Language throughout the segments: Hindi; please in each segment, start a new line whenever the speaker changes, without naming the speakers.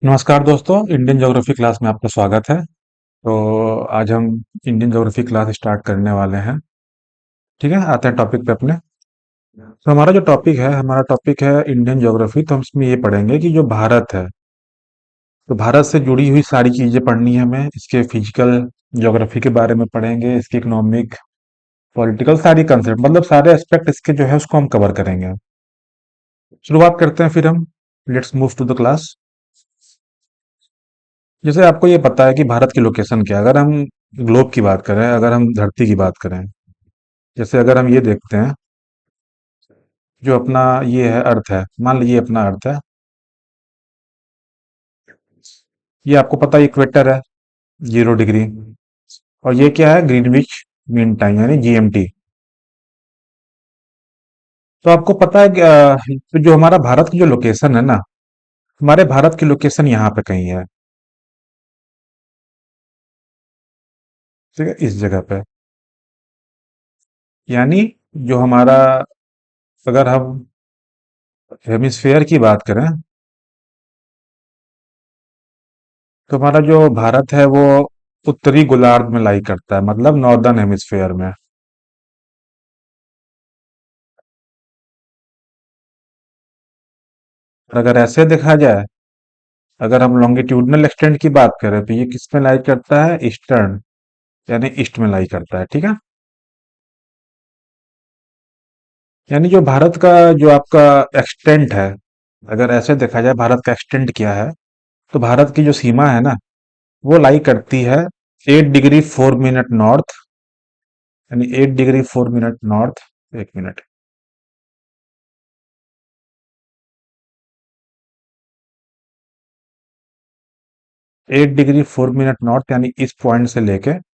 नमस्कार दोस्तों, इंडियन ज्योग्राफी क्लास में आपका स्वागत है। तो आज हम इंडियन ज्योग्राफी क्लास स्टार्ट करने वाले हैं। ठीक है, आते हैं टॉपिक पे अपने। तो हमारा टॉपिक है इंडियन ज्योग्राफी। तो हम इसमें ये पढ़ेंगे कि जो भारत है, तो भारत से जुड़ी हुई सारी चीजें पढ़नी है हमें। इसके फिजिकल ज्योग्राफी के बारे में पढ़ेंगे, इसके इकोनॉमिक, पॉलिटिकल, सारी कंसेप्ट, मतलब सारे एस्पेक्ट इसके जो है उसको हम कवर करेंगे। शुरुआत करते हैं फिर हम। Let's move to the class. जैसे आपको ये पता है कि भारत की लोकेशन क्या है। अगर हम ग्लोब की बात करें, अगर हम धरती की बात करें, जैसे अगर हम ये देखते हैं, जो अपना ये है अर्थ है, मान लीजिए अपना अर्थ है। ये आपको पता है इक्वेटर है, 0 डिग्री। और ये क्या है, ग्रीनविच मीन टाइम यानी जीएमटी। तो आपको पता है कि तो जो हमारा भारत की जो लोकेशन है ना, हमारे भारत की लोकेशन यहाँ पे कहीं है। ठीक है, इस जगह पे। यानी जो हमारा, अगर हम हेमिस्फेयर की बात करें, तो हमारा जो भारत है वो उत्तरी गोलार्ध में लाई करता है, मतलब नॉर्दर्न हेमिस्फेयर में। और अगर ऐसे देखा जाए, अगर हम लॉन्गिट्यूडनल एक्सटेंट की बात करें, तो ये किस में लाई करता है, ईस्टर्न यानी ईस्ट में लाई करता है। ठीक है, यानी जो भारत का, जो आपका एक्सटेंट है, अगर ऐसे देखा जाए भारत का एक्सटेंट क्या है, तो भारत की जो सीमा है ना, वो लाई करती है 8 डिग्री 4 मिनट नॉर्थ, यानी 8 डिग्री 4 मिनट नॉर्थ। एक मिनट। 8 डिग्री 4 मिनट नॉर्थ, यानी इस पॉइंट से लेके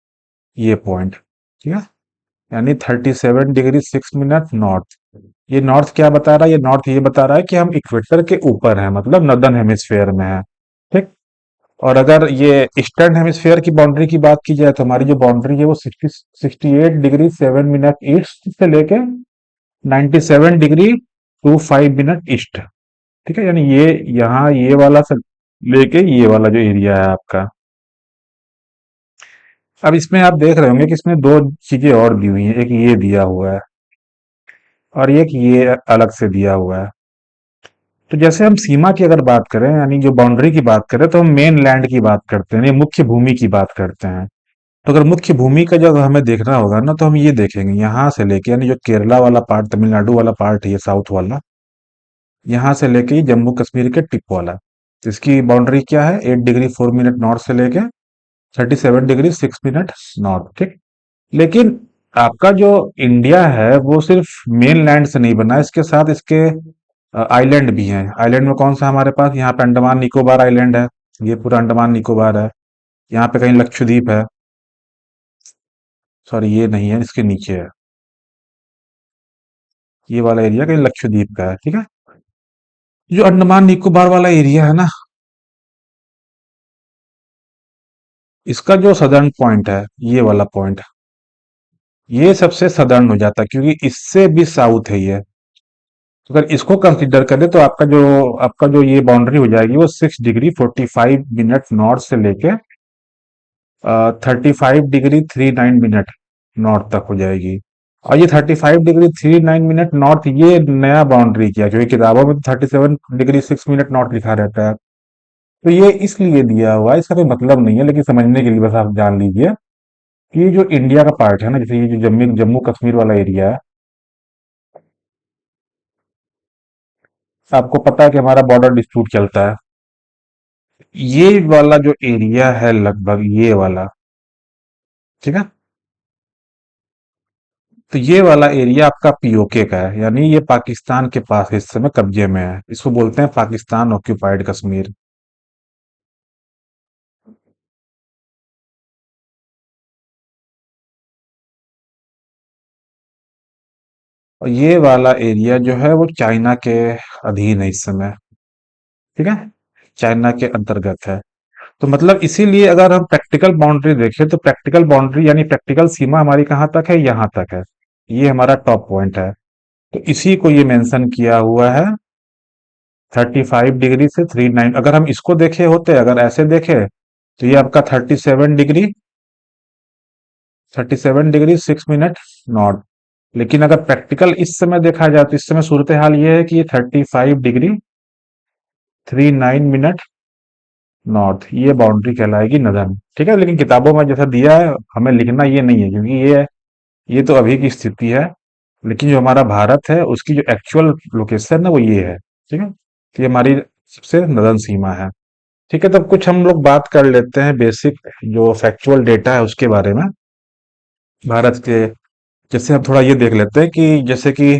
ये पॉइंट। ठीक है, यानी 37 डिग्री 6 मिनट नॉर्थ। ये नॉर्थ क्या बता रहा है, ये नॉर्थ ये बता रहा है कि हम इक्वेटर के ऊपर हैं, मतलब नॉर्दर्न हेमिस्फेयर में है। ठीक। और अगर ये ईस्टर्न हेमिस्फेयर की बाउंड्री की बात की जाए, तो हमारी जो बाउंड्री है वो 68 डिग्री 7 मिनट ईस्ट से लेके 97 डिग्री 25 मिनट ईस्ट। ठीक है, यानी ये यहाँ ये वाला से लेके ये वाला जो एरिया है आपका। अब इसमें आप देख रहे होंगे कि इसमें दो चीजें और दी हुई हैं, एक ये दिया हुआ है और एक ये अलग से दिया हुआ है। तो जैसे हम सीमा की अगर बात करें, यानी जो बाउंड्री की बात करें, तो हम मेन लैंड की बात करते हैं, यानी मुख्य भूमि की बात करते हैं। तो अगर मुख्य भूमि का जब हमें देखना होगा ना, तो हम ये देखेंगे यहाँ से लेके, यानी जो केरला वाला पार्ट, तमिलनाडु वाला पार्ट है, ये साउथ वाला, यहाँ से लेके ये जम्मू कश्मीर के टिप वाला। इसकी बाउंड्री क्या है, 8 डिग्री 4 मिनट नॉर्थ से लेके 37 डिग्री 6 मिनट नॉर्थ। ठीक। लेकिन आपका जो इंडिया है वो सिर्फ मेन लैंड से नहीं बना है, इसके साथ इसके आइलैंड भी हैं। आइलैंड में कौन सा हमारे पास, यहाँ पे अंडमान निकोबार आइलैंड है। ये पूरा अंडमान निकोबार है। यहाँ पे कहीं लक्षद्वीप है। सॉरी, ये नहीं है, इसके नीचे है। ये वाला एरिया कहीं लक्षद्वीप का है। ठीक है, जो अंडमान निकोबार वाला एरिया है ना, इसका जो सदर्न पॉइंट है, ये वाला पॉइंट, ये सबसे सदर्न हो जाता है, क्योंकि इससे भी साउथ है ये। तो अगर इसको कंसीडर करें, तो आपका जो ये बाउंड्री हो जाएगी वो 6 डिग्री 45 मिनट नॉर्थ से लेके 35 डिग्री 39 मिनट नॉर्थ तक हो जाएगी। और ये 35 डिग्री 39 मिनट नॉर्थ, ये नया बाउंड्री किया, क्योंकि किताबों में 37 डिग्री 6 मिनट नॉर्थ लिखा रहता है। तो ये इसलिए दिया हुआ है, इसका कोई मतलब नहीं है, लेकिन समझने के लिए बस आप जान लीजिए कि ये जो इंडिया का पार्ट है ना, जैसे ये जो जम्मू जम्मू कश्मीर वाला एरिया है, आपको पता है कि हमारा बॉर्डर डिस्प्यूट चलता है। ये वाला जो एरिया है, लगभग ये वाला, ठीक है, तो ये वाला एरिया आपका पीओके का है, यानी ये पाकिस्तान के पास इस समय कब्जे में है। इसको बोलते हैं पाकिस्तान ऑक्यूपाइड कश्मीर। और ये वाला एरिया जो है वो चाइना के अधीन है इस समय। ठीक है, चाइना के अंतर्गत है। तो मतलब इसीलिए अगर हम प्रैक्टिकल बाउंड्री देखें, तो प्रैक्टिकल बाउंड्री यानी प्रैक्टिकल सीमा हमारी कहाँ तक है, यहाँ तक है। ये हमारा टॉप पॉइंट है। तो इसी को ये मेंशन किया हुआ है 35 डिग्री से 39, अगर हम इसको देखे होते, अगर ऐसे देखे तो ये आपका 37 डिग्री, 37 डिग्री 6 मिनट नॉर्थ। लेकिन अगर प्रैक्टिकल इस समय देखा जाए तो इस समय सूरत हाल ये है कि ये 35 डिग्री 39 मिनट नॉर्थ, ये बाउंड्री कहलाएगी नदन। ठीक है, लेकिन किताबों में जैसा दिया है हमें लिखना ये नहीं है, क्योंकि ये तो अभी की स्थिति है। लेकिन जो हमारा भारत है उसकी जो एक्चुअल लोकेशन है वो ये है। ठीक है, तो ये हमारी सबसे नदन सीमा है। ठीक है, तब कुछ हम लोग बात कर लेते हैं बेसिक जो फैक्चुअल डेटा है उसके बारे में भारत के। जैसे हम थोड़ा ये देख लेते हैं कि जैसे कि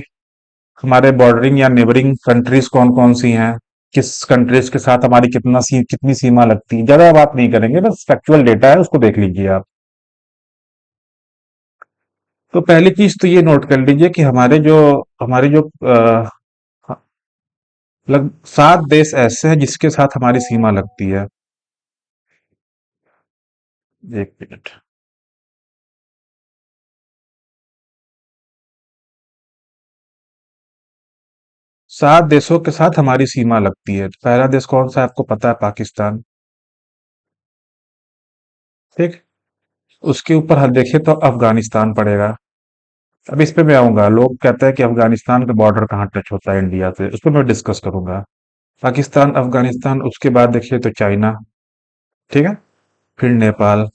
हमारे बॉर्डरिंग या नेबरिंग कंट्रीज कौन कौन सी हैं, किस कंट्रीज के साथ हमारी कितनी सीमा लगती है। ज्यादा बात नहीं करेंगे, बस फैक्चुअल डेटा है उसको देख लीजिए आप। तो पहली चीज तो ये नोट कर लीजिए कि हमारे जो लग 7 देश ऐसे हैं जिसके साथ हमारी सीमा लगती है। 1 मिनट। 7 देशों के साथ हमारी सीमा लगती है। पहला देश कौन सा है आपको पता है? पाकिस्तान। ठीक। उसके ऊपर हम देखें तो अफगानिस्तान पड़ेगा। अब इस पे मैं आऊंगा, लोग कहते हैं कि अफगानिस्तान का बॉर्डर कहाँ टच होता है इंडिया से, उस पर मैं डिस्कस करूंगा। पाकिस्तान, अफगानिस्तान, उसके बाद देखिए तो चाइना। ठीक है, फिर नेपाल,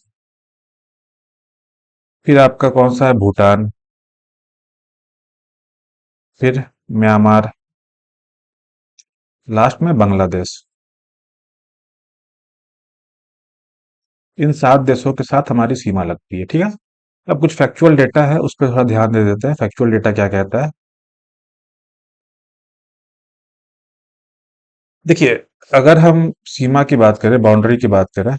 फिर आपका कौन सा है? भूटान, फिर म्यांमार, लास्ट में बांग्लादेश। इन 7 देशों के साथ हमारी सीमा लगती है। ठीक है, अब कुछ फैक्चुअल डेटा है उस पर थोड़ा ध्यान दे देते हैं। फैक्चुअल डेटा क्या कहता है? देखिए, अगर हम सीमा की बात करें, बाउंड्री की बात करें,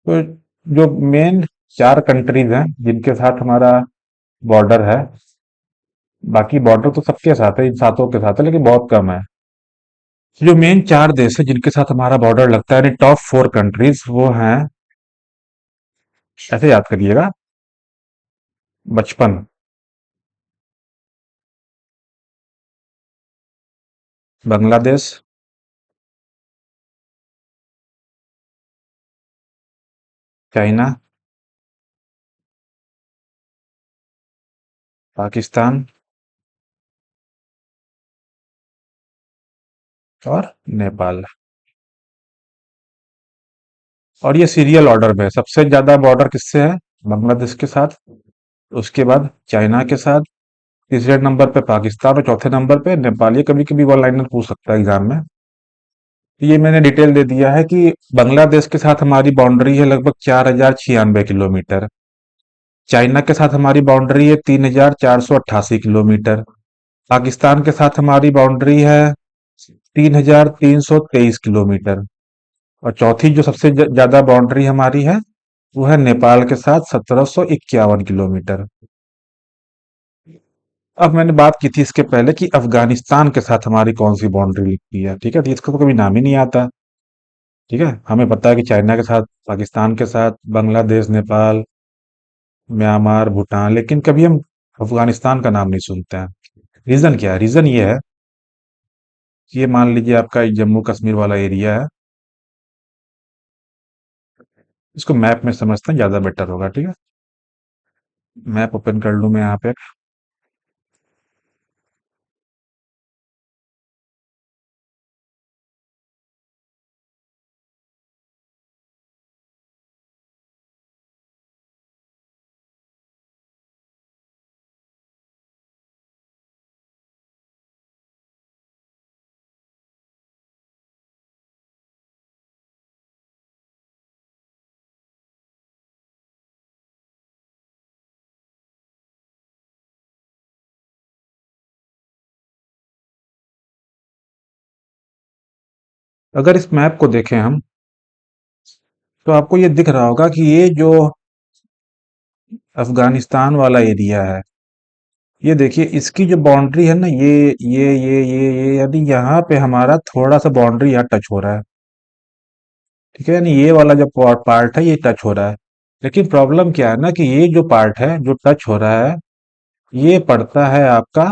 तो जो मेन 4 कंट्रीज हैं जिनके साथ हमारा बॉर्डर है, बाकी बॉर्डर तो सबके साथ है, इन सातों के साथ है लेकिन बहुत कम है। जो मेन 4 देश है जिनके साथ हमारा बॉर्डर लगता है, यानी टॉप 4 कंट्रीज, वो हैं, ऐसे याद करिएगा, 55, बांग्लादेश, चाइना, पाकिस्तान और नेपाल। और ये सीरियल ऑर्डर में है। सबसे ज्यादा बॉर्डर किससे है? बांग्लादेश के साथ, उसके बाद चाइना के साथ, तीसरे नंबर पे पाकिस्तान और चौथे नंबर पे नेपाल। ये कभी कभी वन लाइनर पूछ सकता है एग्जाम में। तो ये मैंने डिटेल दे दिया है कि बांग्लादेश के साथ हमारी बाउंड्री है लगभग 4096 किलोमीटर। चाइना के साथ हमारी बाउंड्री है 3488 किलोमीटर। पाकिस्तान के साथ हमारी बाउंड्री है 3323 किलोमीटर। और चौथी जो सबसे ज्यादा बाउंड्री हमारी है वो है नेपाल के साथ 1751 किलोमीटर। अब मैंने बात की थी इसके पहले कि अफगानिस्तान के साथ हमारी कौन सी बाउंड्री लिखती है। ठीक है, तो इसका तो कभी नाम ही नहीं आता। ठीक है, हमें पता है कि चाइना के साथ, पाकिस्तान के साथ, बांग्लादेश, नेपाल, म्यांमार, भूटान, लेकिन कभी हम अफगानिस्तान का नाम नहीं सुनते हैं। रीजन क्या है? रीजन ये है कि ये मान लीजिए आपका जम्मू कश्मीर वाला एरिया है। इसको मैप में समझते हैं, ज्यादा बेटर होगा। ठीक है, मैप ओपन कर लूं मैं यहाँ पे। अगर इस मैप को देखें हम, तो आपको ये दिख रहा होगा कि ये जो अफगानिस्तान वाला एरिया है, ये देखिए इसकी जो बाउंड्री है ना, ये यानी यहाँ पे हमारा थोड़ा सा बाउंड्री यहाँ टच हो रहा है। ठीक है, यानी ये वाला जो पार्ट है ये टच हो रहा है। लेकिन प्रॉब्लम क्या है ना कि ये जो पार्ट है जो टच हो रहा है, ये पड़ता है आपका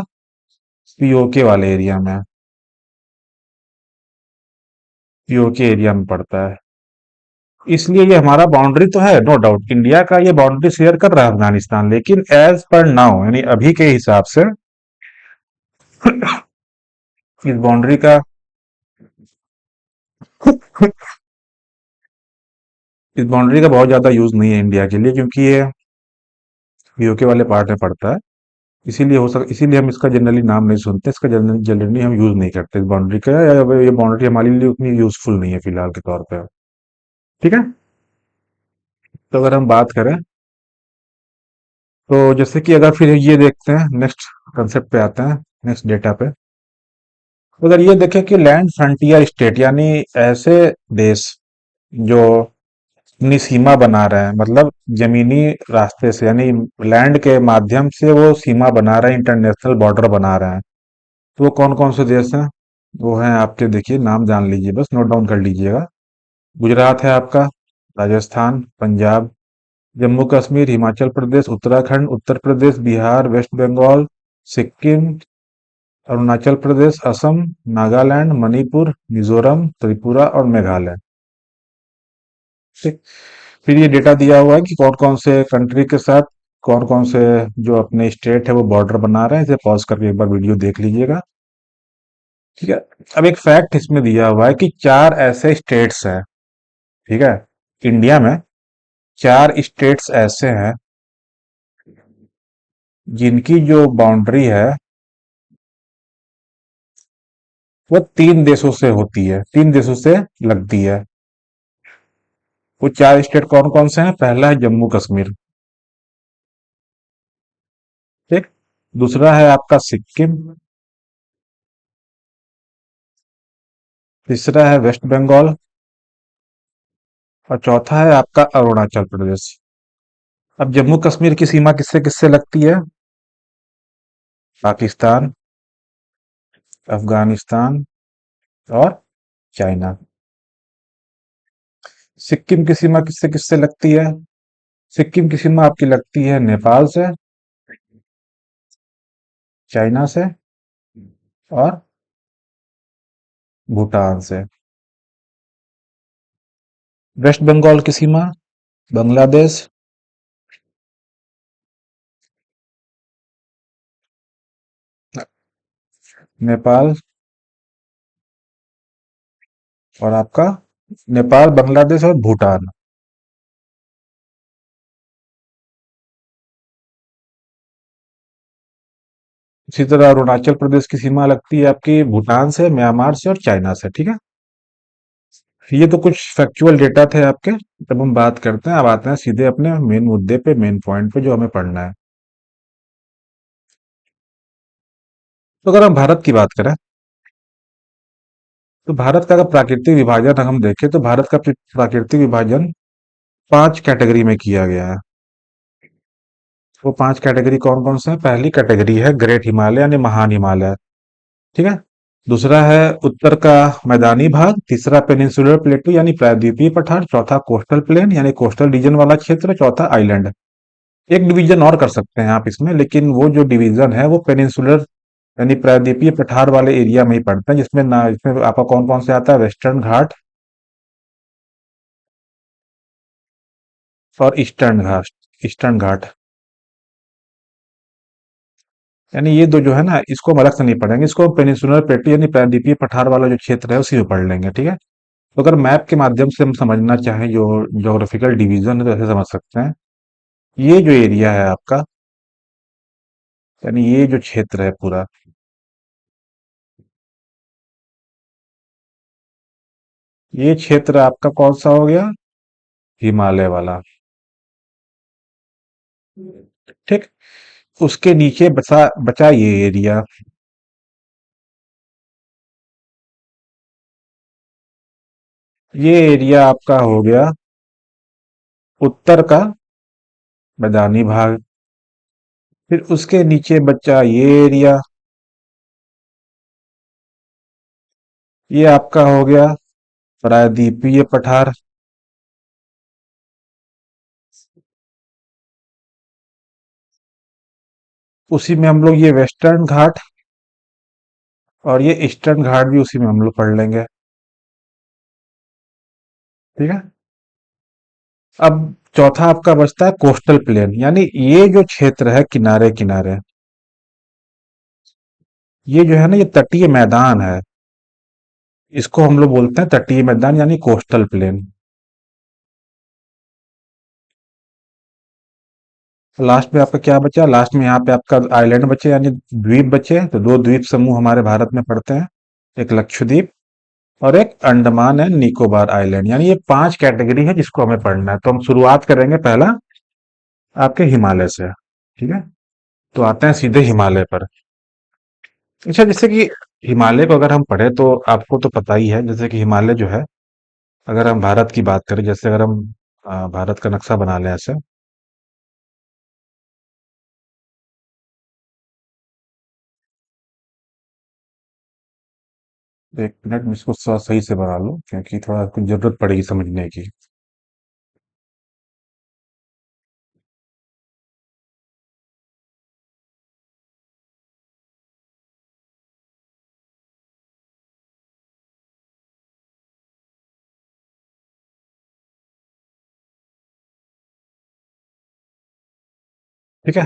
पीओके वाले एरिया में, पीओके एरिया में पड़ता है। इसलिए ये हमारा बाउंड्री तो है, नो डाउट इंडिया का ये बाउंड्री शेयर कर रहा है अफगानिस्तान, लेकिन एज पर नाउ यानी अभी के हिसाब से इस बाउंड्री का इस बाउंड्री का बहुत ज्यादा यूज नहीं है इंडिया के लिए, क्योंकि ये पीओके वाले पार्ट में पड़ता है। इसीलिए हम इसका जनरली नाम नहीं सुनते, इसका जनरली हम यूज नहीं करते इस बाउंड्री का, या ये बाउंड्री हमारे लिए उतनी यूजफुल नहीं है फिलहाल के तौर पे। ठीक है। तो अगर हम बात करें, तो जैसे कि अगर फिर ये देखते हैं, नेक्स्ट कंसेप्ट पे आते हैं, नेक्स्ट डेटा पे। तो अगर ये देखें कि लैंड फ्रंटियर स्टेट यानी ऐसे देश जो अपनी सीमा बना रहे हैं, मतलब जमीनी रास्ते से यानी लैंड के माध्यम से वो सीमा बना रहे हैं, इंटरनेशनल बॉर्डर बना रहे हैं। तो वो कौन कौन से देश हैं? वो हैं आपके, देखिए नाम जान लीजिए, बस नोट डाउन कर लीजिएगा। गुजरात है आपका, राजस्थान, पंजाब, जम्मू कश्मीर, हिमाचल प्रदेश, उत्तराखंड, उत्तर प्रदेश, बिहार, वेस्ट बंगाल, सिक्किम, अरुणाचल प्रदेश, असम, नागालैंड, मणिपुर, मिजोरम, त्रिपुरा और मेघालय। ठीक। फिर ये डेटा दिया हुआ है कि कौन कौन से कंट्री के साथ कौन कौन से जो अपने स्टेट है वो बॉर्डर बना रहे हैं। इसे पॉज करके एक बार वीडियो देख लीजिएगा। ठीक है। अब एक फैक्ट इसमें दिया हुआ है कि चार ऐसे स्टेट्स हैं, ठीक है, इंडिया में चार स्टेट्स ऐसे हैं जिनकी जो बाउंड्री है वो तीन देशों से होती है, तीन देशों से लगती है। वो चार स्टेट कौन कौन से हैं? पहला है जम्मू कश्मीर, ठीक। दूसरा है आपका सिक्किम। तीसरा है वेस्ट बंगाल। और चौथा है आपका अरुणाचल प्रदेश। अब जम्मू कश्मीर की सीमा किससे किससे लगती है? पाकिस्तान, अफगानिस्तान और चाइना। सिक्किम की सीमा किससे किससे लगती है? सिक्किम की सीमा आपकी लगती है नेपाल से, चाइना से और भूटान से। वेस्ट बंगाल की सीमा बांग्लादेश, नेपाल और आपका नेपाल, बांग्लादेश और भूटान। इसी तरह अरुणाचल प्रदेश की सीमा लगती है आपकी भूटान से, म्यांमार से और चाइना से। ठीक है। ये तो कुछ फैक्चुअल डेटा थे आपके। जब हम बात करते हैं, अब आते हैं सीधे अपने मेन मुद्दे पे, मेन पॉइंट पे जो हमें पढ़ना है। तो अगर हम भारत की बात करें, तो भारत का अगर प्राकृतिक विभाजन हम देखें, तो भारत का प्राकृतिक विभाजन पांच कैटेगरी में किया गया है। वो पांच कैटेगरी कौन कौन से हैं? पहली कैटेगरी है ग्रेट हिमालय यानी महान हिमालय, ठीक है। दूसरा है उत्तर का मैदानी भाग, तीसरा पेनिनसुलर प्लेटू यानी प्रायद्वीपीय पठार, चौथा कोस्टल प्लेन यानी कोस्टल रीजन वाला क्षेत्र, चौथा आइलैंड। एक डिवीजन और कर सकते हैं आप इसमें, लेकिन वो जो डिवीजन है वो पेनिनसुलर यानी प्रायद्वीपीय पठार वाले एरिया में ही पड़ता है, जिसमें ना इसमें आपका कौन कौन से आता है? वेस्टर्न घाट और ईस्टर्न घाट, ईस्टर्न घाट। यानी ये दो जो है ना, इसको हम अलग से नहीं पढ़ेंगे, इसको पेनिनसुलर प्लेटू यानी प्रायद्वीपीय पठार वाला जो क्षेत्र है उसी में पढ़ लेंगे। ठीक है। तो अगर मैप के माध्यम से हम समझना चाहें जो ज्योग्राफिकल डिवीजन है, तो ऐसे समझ सकते हैं। ये जो एरिया है आपका, यानी ये जो क्षेत्र है पूरा, ये क्षेत्र आपका कौन सा हो गया? हिमालय वाला, ठीक। उसके नीचे बचा बचा ये एरिया, ये एरिया आपका हो गया उत्तर का मैदानी भाग। फिर उसके नीचे बचा ये एरिया, ये आपका हो गया प्रायद्वीपीय पठार। उसी में हम लोग ये वेस्टर्न घाट और ये ईस्टर्न घाट भी उसी में हम लोग पढ़ लेंगे। ठीक है। अब चौथा आपका बचता है कोस्टल प्लेन, यानी ये जो क्षेत्र है किनारे किनारे, ये जो है ना, ये तटीय मैदान है। इसको हम लोग बोलते हैं तटीय मैदान यानी कोस्टल प्लेन। लास्ट में आपका क्या बचा? लास्ट में यहाँ पे आपका आइलैंड बचे यानी द्वीप बचे, तो दो द्वीप समूह हमारे भारत में पड़ते हैं, एक लक्षद्वीप और एक अंडमान एंड निकोबार आइलैंड। यानी ये पांच कैटेगरी है जिसको हमें पढ़ना है। तो हम शुरुआत करेंगे पहला आपके हिमालय से। ठीक है। तो आते हैं सीधे हिमालय पर। अच्छा, जैसे कि हिमालय को अगर हम पढ़े तो आपको तो पता ही है, जैसे कि हिमालय जो है, अगर हम भारत की बात करें, जैसे अगर हम भारत का नक्शा बना लें ऐसे। एक मिनट में इसको सही से बना लो, क्योंकि थोड़ा कुछ जरूरत पड़ेगी समझने की। ठीक है।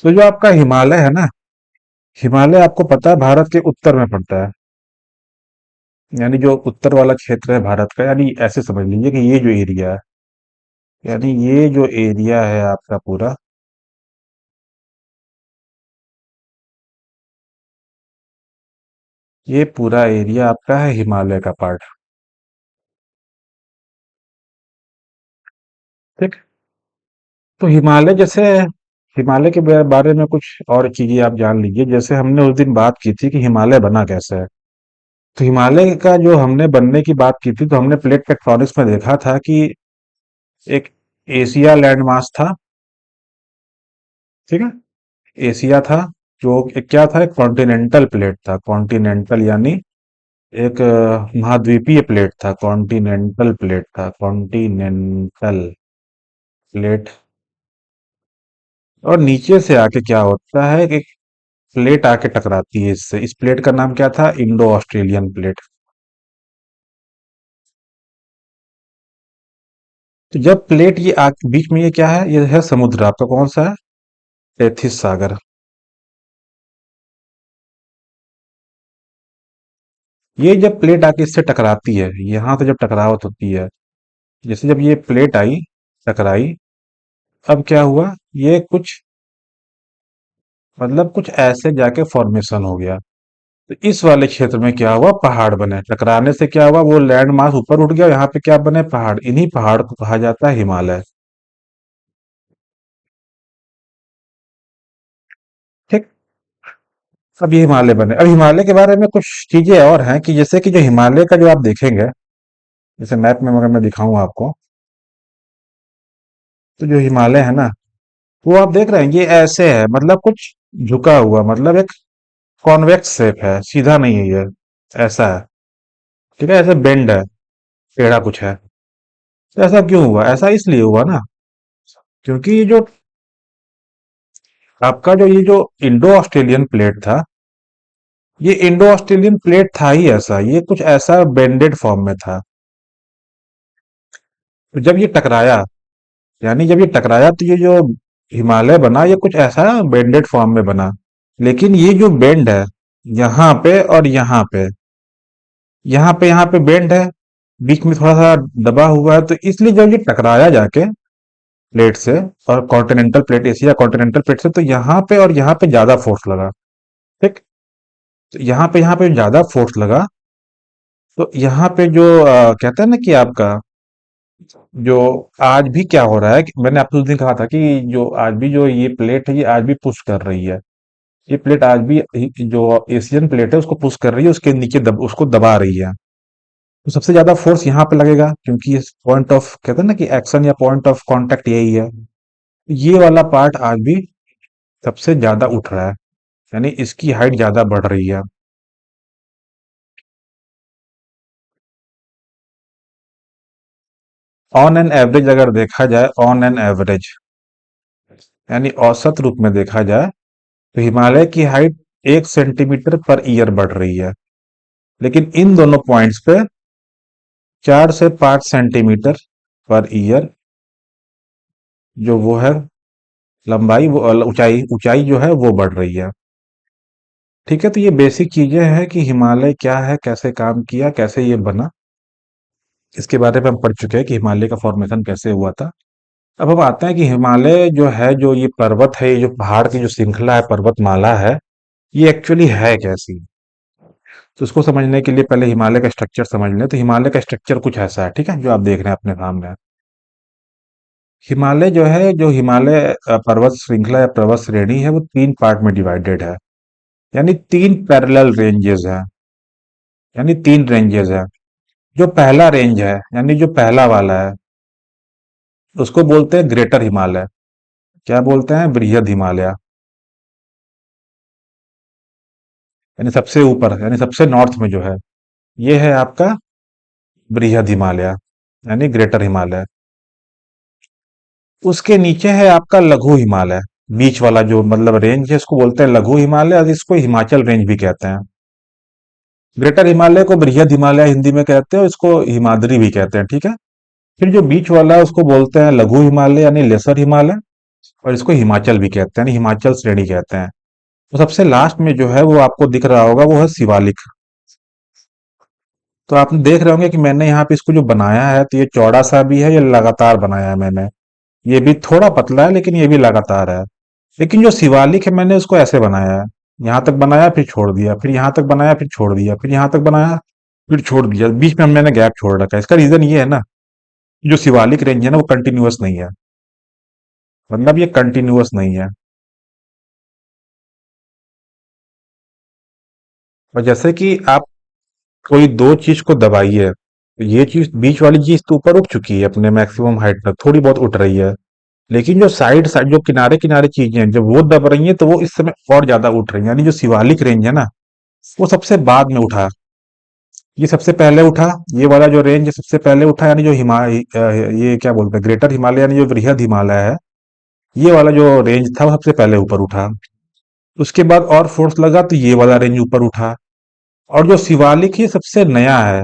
तो जो आपका हिमालय है ना, हिमालय आपको पता है भारत के उत्तर में पड़ता है। यानी जो उत्तर वाला क्षेत्र है भारत का, यानी ऐसे समझ लीजिए कि ये जो एरिया है, यानी ये जो एरिया है आपका पूरा, ये पूरा एरिया आपका है हिमालय का पार्ट। ठीक। तो हिमालय जैसे, हिमालय के बारे में कुछ और चीजें आप जान लीजिए। जैसे हमने उस दिन बात की थी कि हिमालय बना कैसे है। तो हिमालय का जो हमने बनने की बात की थी, तो हमने प्लेट टेक्टोनिक्स में देखा था कि एक एशिया लैंड मास था। ठीक है। एशिया था, जो एक क्या था, एक कॉन्टिनेंटल प्लेट था। कॉन्टिनेंटल यानी एक महाद्वीपीय प्लेट था। कॉन्टिनेंटल प्लेट था, कॉन्टिनेंटल प्लेट। और नीचे से आके क्या होता है कि प्लेट आके टकराती है इससे। इस प्लेट का नाम क्या था? Indo Australian plate. तो जब प्लेट ये बीच में, ये क्या है? ये है समुद्र आपका, कौन सा है? टेथिस सागर। ये जब प्लेट आके इससे टकराती है, यहाँ से जब टकरावट होती है, जैसे जब ये प्लेट आई, टकराई, अब क्या हुआ? ये कुछ, मतलब कुछ ऐसे जाके फॉर्मेशन हो गया। तो इस वाले क्षेत्र में क्या हुआ? पहाड़ बने। टकराने से क्या हुआ? वो लैंड मास ऊपर उठ गया, यहाँ पे क्या बने? पहाड़। इन्हीं पहाड़ को कहा जाता है हिमालय। ठीक। अब ये हिमालय बने। अब हिमालय के बारे में कुछ चीजें और हैं कि जैसे कि जो हिमालय का जो आप देखेंगे, जैसे मैप में अगर मैं दिखाऊं आपको, तो जो हिमालय है ना, वो आप देख रहे हैं ये ऐसे है, मतलब कुछ झुका हुआ, मतलब एक कॉन्वेक्स शेप है, सीधा नहीं है ये, ऐसा है। ठीक है, ऐसे बेंड है, टेढ़ा कुछ है। तो ऐसा क्यों हुआ? ऐसा इसलिए हुआ ना, क्योंकि ये जो आपका जो ये जो इंडो ऑस्ट्रेलियन प्लेट था, ये इंडो ऑस्ट्रेलियन प्लेट था ही ऐसा, ये कुछ ऐसा बेंडेड फॉर्म में था। तो जब ये टकराया, यानी जब ये टकराया, तो ये जो हिमालय बना, ये कुछ ऐसा बेंडेड फॉर्म में बना। लेकिन ये जो बेंड है, यहाँ पे और यहाँ पे बेंड है, बीच में थोड़ा सा दबा हुआ है। तो इसलिए जब ये टकराया जाके प्लेट से, और continental plate, Asia continental plate से, तो यहाँ पे और यहाँ पे ज्यादा फोर्स लगा। ठीक। तो यहाँ पे ज्यादा फोर्स लगा। तो यहाँ पे जो कहते हैं ना कि आपका जो आज भी क्या हो रहा है, कि मैंने आपको उस दिन कहा था कि जो आज भी जो ये प्लेट है, ये आज भी पुश कर रही है। ये प्लेट आज भी जो एशियन प्लेट है उसको पुश कर रही है, उसके नीचे उसको दबा रही है। तो सबसे ज्यादा फोर्स यहाँ पे लगेगा, क्योंकि ये पॉइंट ऑफ, कहते हैं ना कि एक्शन या पॉइंट ऑफ कांटेक्ट यही है। ये वाला पार्ट आज भी सबसे ज्यादा उठ रहा है, यानी इसकी हाइट ज्यादा बढ़ रही है। ऑन एन एवरेज अगर देखा जाए, ऑन एन एवरेज, यानी औसत रूप में देखा जाए तो हिमालय की हाइट 1 सेंटीमीटर पर ईयर बढ़ रही है, लेकिन इन दोनों पॉइंट्स पे 4 से 5 सेंटीमीटर पर ईयर जो वो है लंबाई, वो ऊंचाई ऊंचाई जो है वो बढ़ रही है। ठीक है, तो ये बेसिक चीजें हैं कि हिमालय क्या है, कैसे काम किया, कैसे ये बना। इसके बारे में हम पढ़ चुके हैं कि हिमालय का फॉर्मेशन कैसे हुआ था। अब हम आते हैं कि हिमालय जो है, जो ये पर्वत है, ये जो पहाड़ की जो श्रृंखला है, पर्वतमाला है, ये एक्चुअली है कैसी। तो उसको समझने के लिए पहले हिमालय का स्ट्रक्चर समझ लें। तो हिमालय का स्ट्रक्चर कुछ ऐसा है, ठीक है, जो आप देख रहे हैं अपने सामने। हिमालय जो है, जो हिमालय पर्वत श्रृंखला या पर्वत श्रेणी है, वो 3 पार्ट में डिवाइडेड है। यानी 3 पैरेलल रेंजेस हैं, यानी 3 रेंजेस हैं। जो पहला रेंज है, यानी जो पहला वाला है, उसको बोलते हैं ग्रेटर हिमालय। क्या बोलते हैं? बृहद हिमालय। यानी सबसे ऊपर, यानी सबसे नॉर्थ में जो है, ये है आपका बृहद हिमालय, यानी ग्रेटर हिमालय। उसके नीचे है आपका लघु हिमालय। बीच वाला जो मतलब रेंज है, इसको बोलते हैं लघु हिमालय, और इसको हिमाचल रेंज भी कहते हैं। ग्रेटर हिमालय को बृहद हिमालय हिंदी में कहते हैं, और इसको हिमाद्री भी कहते हैं, ठीक है। फिर जो बीच वाला है उसको बोलते हैं लघु हिमालय, यानी लेसर हिमालय, और इसको हिमाचल भी कहते हैं, यानी हिमाचल श्रेणी कहते हैं। तो सबसे लास्ट में जो है वो आपको दिख रहा होगा, वो है शिवालिक। तो आप देख रहे होंगे कि मैंने यहाँ पे इसको जो बनाया है, तो ये चौड़ा सा भी है, ये लगातार बनाया है मैंने। ये भी थोड़ा पतला है, लेकिन ये भी लगातार है। लेकिन जो शिवालिक है, मैंने उसको ऐसे बनाया है। यहाँ तक बनाया, फिर छोड़ दिया, फिर यहाँ तक बनाया, फिर छोड़ दिया, फिर यहाँ तक बनाया, फिर छोड़ दिया, बीच में मैंने गैप छोड़ रखा है। इसका रीजन ये है ना, जो शिवालिक रेंज है ना, वो कंटिन्यूअस नहीं है। मतलब ये कंटिन्यूअस नहीं है। और जैसे कि आप कोई दो चीज को दबाइए, तो ये चीज, बीच वाली चीज तो ऊपर उठ चुकी है अपने मैक्सिमम हाइट तक, थोड़ी बहुत उठ रही है। लेकिन जो साइड साइड, जो किनारे किनारे चीजें हैं, जब वो दब रही हैं, तो वो इस समय और ज्यादा उठ रही हैं। यानी जो शिवालिक रेंज है ना, वो सबसे बाद में उठा। ये सबसे पहले उठा। ये वाला जो रेंज है सबसे पहले उठा, यानी जो ये क्या बोलते हैं, ग्रेटर हिमालय, यानी जो बृहद हिमालय है, ये वाला जो रेंज था वो सबसे पहले ऊपर उठा। उसके बाद और फोर्स लगा तो ये वाला रेंज ऊपर उठा। और जो शिवालिक ये सबसे नया है,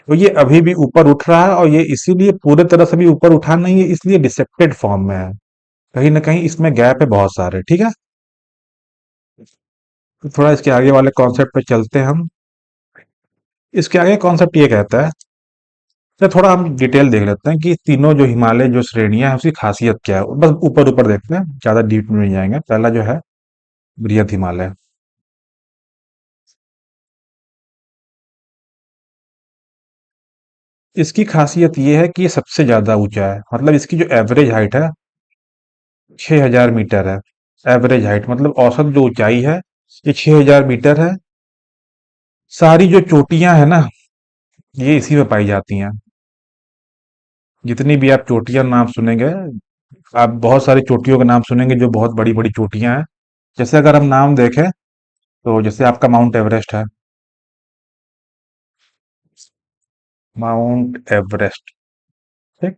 तो ये अभी भी ऊपर उठ रहा है, और ये इसीलिए पूरे तरह से भी ऊपर उठा नहीं है, इसलिए डिसेक्टेड फॉर्म में है। कहीं ना कहीं इसमें गैप है बहुत सारे, ठीक है। तो थोड़ा इसके आगे वाले कॉन्सेप्ट पे चलते हैं हम। इसके आगे कॉन्सेप्ट ये कहता है, तो थोड़ा हम डिटेल देख लेते हैं कि तीनों जो हिमालय जो श्रेणियां हैं, उसकी खासियत क्या है। बस ऊपर ऊपर देखते हैं, ज्यादा डीप में नहीं जाएंगे। पहला जो है बृहद हिमालय। इसकी खासियत ये है कि ये सबसे ज्यादा ऊंचा है। मतलब इसकी जो एवरेज हाइट है, 6,000 मीटर है। एवरेज हाइट मतलब औसत जो ऊंचाई है, ये 6,000 मीटर है। सारी जो चोटियां हैं ना, ये इसी में पाई जाती हैं। जितनी भी आप चोटियां नाम सुनेंगे, आप बहुत सारी चोटियों के नाम सुनेंगे जो बहुत बड़ी बड़ी चोटियां हैं। जैसे अगर हम नाम देखें, तो जैसे आपका माउंट एवरेस्ट है। माउंट एवरेस्ट, ठीक।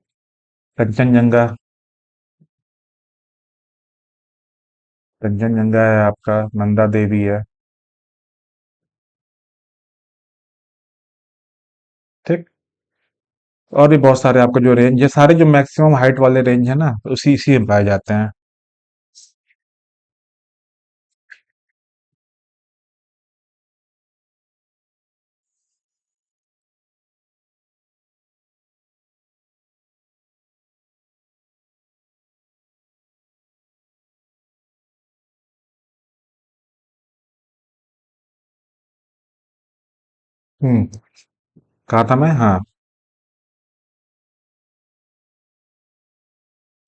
कंचनजंगा, कंचनजंगा है आपका। नंदा देवी है, ठीक। और भी बहुत सारे आपके जो रेंज है, सारे जो मैक्सिमम हाइट वाले रेंज है ना, उसी इसी में पाए जाते हैं। कहा था मैं, हाँ।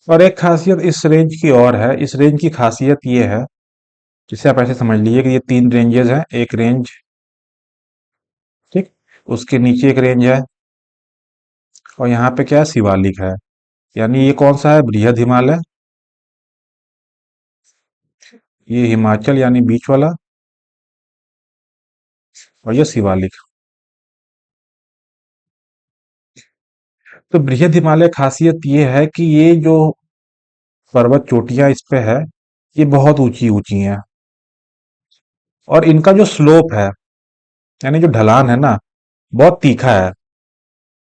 और एक खासियत इस रेंज की और है। इस रेंज की खासियत ये है, जिसे आप ऐसे समझ लीजिए कि ये 3 रेंजेस हैं। एक रेंज, ठीक, उसके नीचे एक रेंज है, और यहाँ पे क्या है, शिवालिक है। यानी ये कौन सा है? बृहद हिमालय। ये हिमाचल, यानी बीच वाला। और ये शिवालिक। तो बृहद हिमालय खासियत ये है कि ये जो पर्वत चोटियां इस पे है, ये बहुत ऊंची ऊंची हैं। और इनका जो स्लोप है, यानी जो ढलान है ना, बहुत तीखा है।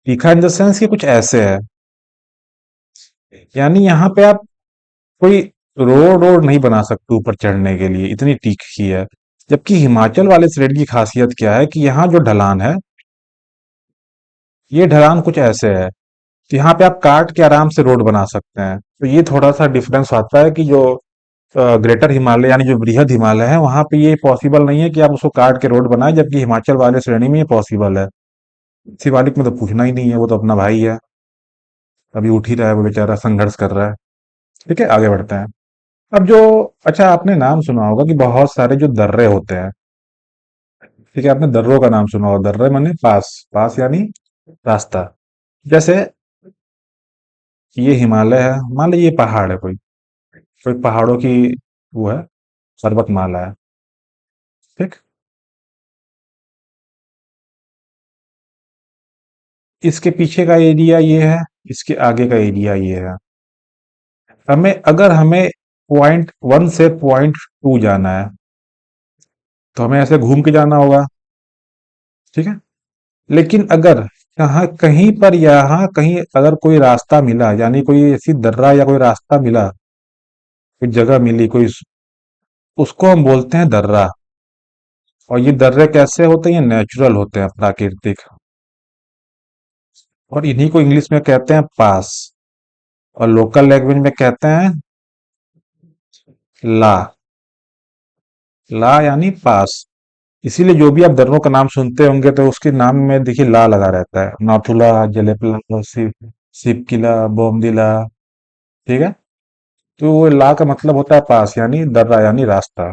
तीखा इन द सेंस कि कुछ ऐसे है, यानी यहाँ पे आप कोई रोड रोड नहीं बना सकते ऊपर चढ़ने के लिए, इतनी तीखी है। जबकि हिमाचल वाले श्रेणी की खासियत क्या है कि यहाँ जो ढलान है, ये ढलान कुछ ऐसे है, तो यहाँ पे आप काट के आराम से रोड बना सकते हैं। तो ये थोड़ा सा डिफरेंस आता है कि जो ग्रेटर हिमालय यानी जो बृहद हिमालय है, वहां पे ये पॉसिबल नहीं है कि आप उसको काट के रोड बनाए, जबकि हिमाचल वाले श्रेणी में ये पॉसिबल है। शिवालिक में तो पूछना ही नहीं है, वो तो अपना भाई है, अभी उठ ही रहा है वो बेचारा, संघर्ष कर रहा है। ठीक है, आगे बढ़ते हैं। अब जो, अच्छा आपने नाम सुना होगा कि बहुत सारे जो दर्रे होते हैं, ठीक है, आपने दर्रों का नाम सुना होगा। दर्रे माने पास, पास यानी रास्ता। जैसे ये हिमालय है, मान लीजिए ये पहाड़ है, कोई कोई पहाड़ों की वो है, पर्वतमाला है। ठीक, इसके पीछे का एरिया ये है, इसके आगे का एरिया ये है। हमें पॉइंट वन से पॉइंट टू जाना है, तो हमें ऐसे घूम के जाना होगा। ठीक है, लेकिन अगर कहाँ कहीं पर, यहाँ कहीं अगर कोई रास्ता मिला, यानी कोई ऐसी दर्रा या कोई रास्ता मिला, कोई जगह मिली, कोई, उसको हम बोलते हैं दर्रा। और ये दर्रे कैसे होते हैं? ये नेचुरल होते हैं, प्राकृतिक। और इन्हीं को इंग्लिश में कहते हैं पास, और लोकल लैंग्वेज में कहते हैं ला। ला यानी पास। इसीलिए जो भी आप दर्रों का नाम सुनते होंगे, तो उसके नाम में देखिए ला लगा रहता है। नाथुला, जलेपला, सिपकिला, बोमदिला। ठीक है, तो वो ला का मतलब होता है पास, यानी दर्रा यानी रास्ता।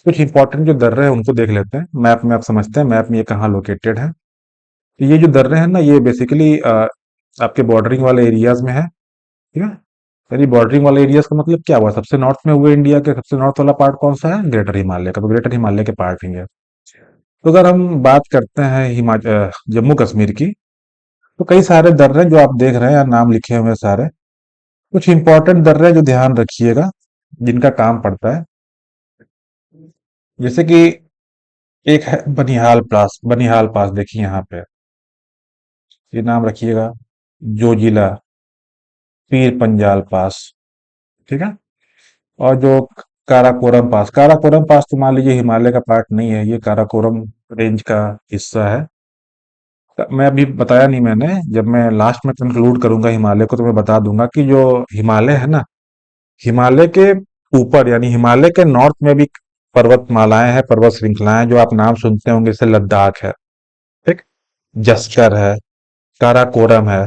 कुछ इंपॉर्टेंट जो दर्रे हैं उनको देख लेते हैं। मैप में आप समझते हैं मैप में ये कहाँ लोकेटेड है। तो ये जो दर्रे हैं ना, ये बेसिकली आपके बॉर्डरिंग वाले एरियाज में है। ठीक है, यानी बॉर्डरिंग वाले एरियाज का मतलब क्या हुआ? सबसे नॉर्थ में हुए इंडिया के सबसे नॉर्थ वाला पार्ट कौन सा है? ग्रेटर हिमालय का। तो ग्रेटर हिमालय के पार्ट ही है। तो अगर हम बात करते हैं हिमाचल, जम्मू कश्मीर की, तो कई सारे दर्रे जो आप देख रहे हैं, या नाम लिखे हुए हैं सारे, कुछ इंपॉर्टेंट दर्रे जो ध्यान रखिएगा, जिनका काम पड़ता है। जैसे कि एक है बनिहाल पास देखिए यहाँ पे, ये नाम रखिएगा। जोजिला, पीर पंजाल पास। ठीक है, और जो काराकोरम पास तो मान लीजिए हिमालय का पार्ट नहीं है, ये काराकोरम रेंज का हिस्सा है। मैं अभी बताया नहीं मैंने, जब मैं लास्ट में कंक्लूड करूंगा हिमालय को, तो मैं बता दूंगा कि जो हिमालय है ना, हिमालय के ऊपर यानी हिमालय के नॉर्थ में भी पर्वतमालाएं हैं, पर्वत श्रृंखलाएं, जो आप नाम सुनते होंगे, जैसे लद्दाख है, ठीक, जस्कर है, काराकोरम है।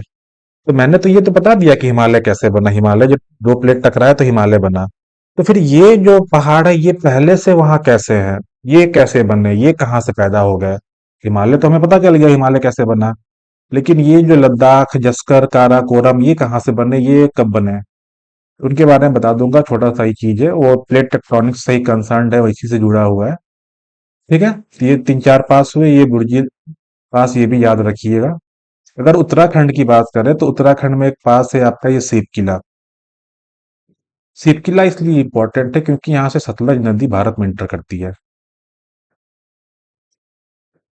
तो मैंने तो ये तो बता दिया कि हिमालय कैसे बना। हिमालय जब दो प्लेट टकराए तो हिमालय बना। तो फिर ये जो पहाड़ है, ये पहले से वहां कैसे है? ये कैसे बने? ये कहाँ से पैदा हो गए? हिमालय तो हमें पता चल गया हिमालय कैसे बना, लेकिन ये जो लद्दाख, जस्कर, काराकोरम, ये कहाँ से बने, ये कब बने? उनके बारे में बता दूंगा। छोटा सा ही चीज है, वो प्लेट टेक्टोनिक्स से ही कंसर्न है, इसी से जुड़ा हुआ है। ठीक है, तो ये तीन चार पास हुए, ये बुर्जी पास, ये भी याद रखिएगा। अगर उत्तराखंड की बात करें, तो उत्तराखंड में एक पास है आपका ये सीप किला। सीप किला इसलिए इंपॉर्टेंट है क्योंकि यहाँ से सतलज नदी भारत में इंटर करती है।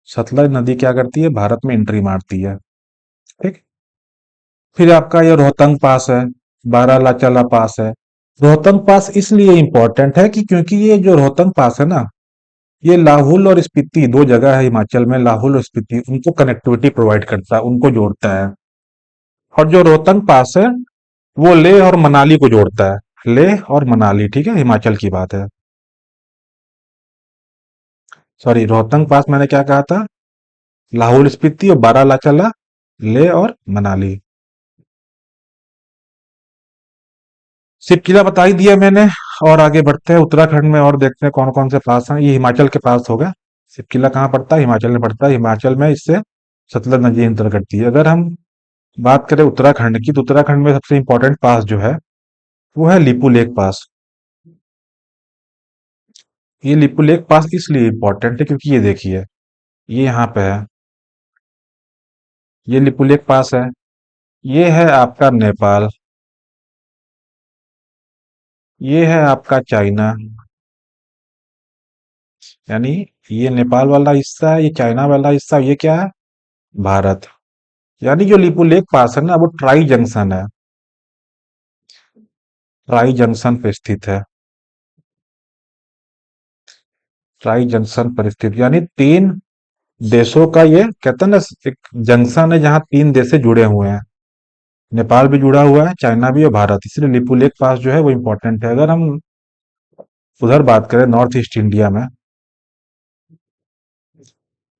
सतलज नदी क्या करती है? भारत में एंट्री मारती है। ठीक, फिर आपका ये रोहतंग पास है, बारालाचाला पास है। रोहतंग पास इसलिए इंपॉर्टेंट है कि क्योंकि ये जो रोहतंग पास है ना, ये लाहुल और स्पीति दो जगह है हिमाचल में, लाहुल और स्पीति, उनको कनेक्टिविटी प्रोवाइड करता है, उनको जोड़ता है। और जो रोहतंग पास है, वो लेह और मनाली को जोड़ता है। लेह और मनाली, ठीक है, हिमाचल की बात है। सॉरी, रोहतंग पास मैंने क्या कहा था? लाहौल स्पीति और बारालाचाला, लेह और मनाली। सिर्फ किला बता ही दिया मैंने। और आगे बढ़ते हैं उत्तराखंड में, और देखते हैं कौन कौन से पास हैं। ये हिमाचल के पास हो गया। सिर्फ किला कहाँ पड़ता है? हिमाचल में पड़ता है। हिमाचल में इससे सतलज नदी इंटर करती है। अगर हम बात करें उत्तराखंड की, तो उत्तराखंड में सबसे इंपॉर्टेंट पास जो है, वो है लिपू लेक पास। ये लिपू लेक पास इसलिए इंपॉर्टेंट है क्योंकि ये देखिए, ये यहाँ पे है, ये लिपू लेक पास है। ये है आपका नेपाल। ये है आपका चाइना, यानी ये नेपाल वाला हिस्सा है, ये चाइना वाला हिस्सा, ये क्या है, भारत। यानी जो लिपुलेख पास है ना, वो ट्राई जंक्शन है, ट्राई जंक्शन पे स्थित है। ट्राई जंक्शन पर स्थित, यानी तीन देशों का ये कहते हैं ना, एक जंक्शन है जहाँ तीन देश से जुड़े हुए हैं। नेपाल भी जुड़ा हुआ है, चाइना भी और भारत, इसलिए लिपुलेख पास जो है वो इम्पोर्टेंट है। अगर हम उधर बात करें नॉर्थ ईस्ट इंडिया में,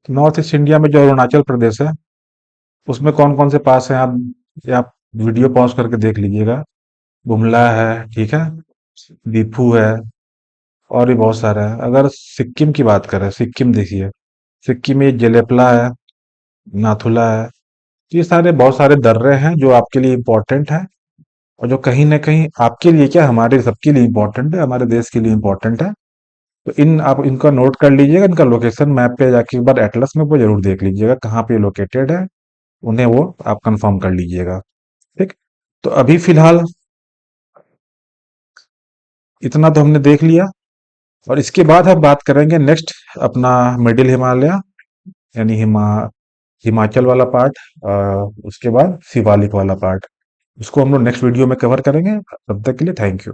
तो नॉर्थ ईस्ट इंडिया में जो अरुणाचल प्रदेश है, उसमें कौन कौन से पास हैं, आप ये आप वीडियो पॉज करके देख लीजिएगा। बुमला है, ठीक है, दीफू है, और भी बहुत सारा है। अगर सिक्किम की बात करें, सिक्किम देखिए, सिक्किम में जेलेपला है, नाथुला है। तो ये सारे बहुत सारे दर्रे हैं जो आपके लिए इम्पोर्टेंट है, और जो कहीं ना कहीं आपके लिए क्या, हमारे सबके लिए इम्पोर्टेंट है, हमारे देश के लिए इम्पोर्टेंट है। तो इन आप इनका नोट कर लीजिएगा, इनका लोकेशन मैप पे जाके एक बार एटलस में वो जरूर देख लीजिएगा कहाँ पे लोकेटेड है, उन्हें वो आप कंफर्म कर लीजिएगा। ठीक। तो अभी फिलहाल इतना तो हमने देख लिया, और इसके बाद हम बात करेंगे नेक्स्ट अपना मिडिल हिमालय, यानी हिमाचल वाला पार्ट, उसके बाद शिवालिक वाला पार्ट। उसको हम लोग नेक्स्ट वीडियो में कवर करेंगे। तब तक के लिए थैंक यू।